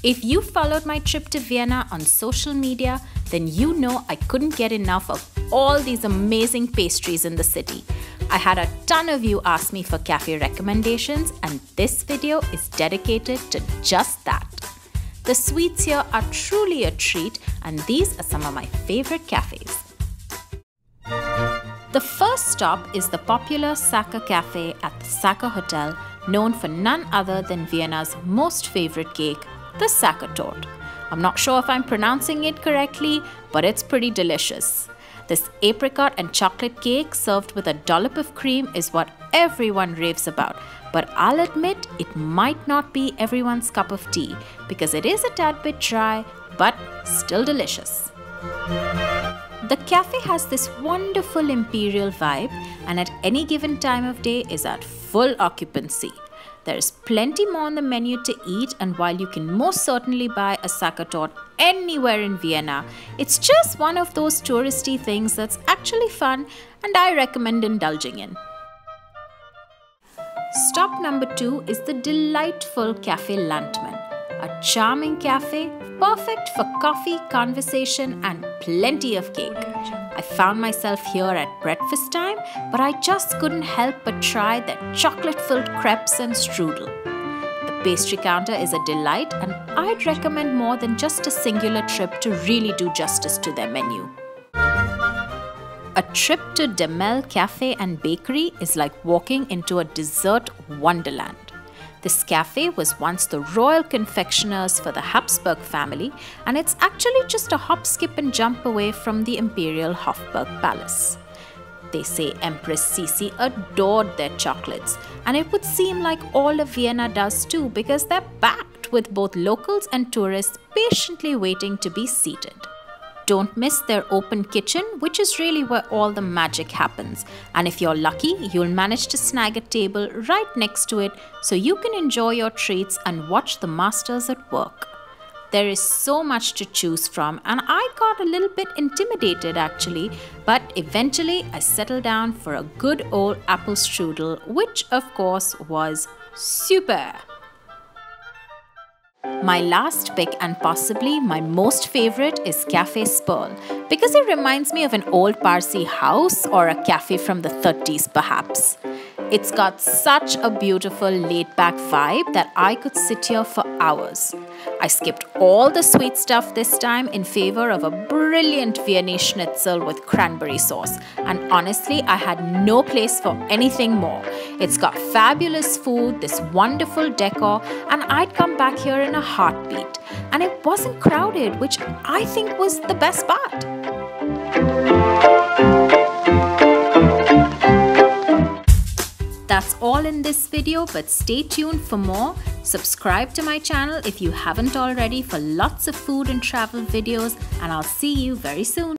If you followed my trip to Vienna on social media, then you know I couldn't get enough of all these amazing pastries in the city. I had a ton of you ask me for cafe recommendations, and this video is dedicated to just that. The sweets here are truly a treat, and these are some of my favorite cafes. The first stop is the popular Sokka Cafe at the Sokka Hotel, known for none other than Vienna's most favorite cake, the Sokka torte. I'm not sure if I'm pronouncing it correctly, but it's pretty delicious. This apricot and chocolate cake served with a dollop of cream is what everyone raves about, but I'll admit it might not be everyone's cup of tea because it is a tad bit dry, but still delicious. The cafe has this wonderful imperial vibe and at any given time of day is at full occupancy. There is plenty more on the menu to eat, and while you can most certainly buy a Sokka torte anywhere in Vienna, it's just one of those touristy things that's actually fun and I recommend indulging in. Stop number 2 is the delightful Cafe Landman, a charming cafe perfect for coffee, conversation and plenty of cake. I found myself here at breakfast time, but I just couldn't help but try their chocolate-filled crepes and strudel. The pastry counter is a delight, and I'd recommend more than just a singular trip to really do justice to their menu. A trip to Demel Cafe and Bakery is like walking into a dessert wonderland. This cafe was once the royal confectioners for the Habsburg family, and it's actually just a hop, skip and jump away from the Imperial Hofburg Palace. They say Empress Sisi adored their chocolates, and it would seem like all of Vienna does too because they're packed with both locals and tourists patiently waiting to be seated. Don't miss their open kitchen, which is really where all the magic happens. And if you're lucky, you'll manage to snag a table right next to it so you can enjoy your treats and watch the masters at work. There is so much to choose from, and I got a little bit intimidated actually, but eventually I settled down for a good old apple strudel, which of course was super. My last pick and possibly my most favorite is Cafe Spurl because it reminds me of an old Parsi house or a cafe from the 30s perhaps. It's got such a beautiful laid-back vibe that I could sit here for hours. I skipped all the sweet stuff this time in favor of a brilliant Viennese schnitzel with cranberry sauce, and honestly I had no place for anything more. It's got fabulous food, this wonderful decor, and I'd come back here in a heartbeat. And it wasn't crowded, which I think was the best part. That's all in this video, but stay tuned for more. Subscribe to my channel if you haven't already for lots of food and travel videos, and I'll see you very soon.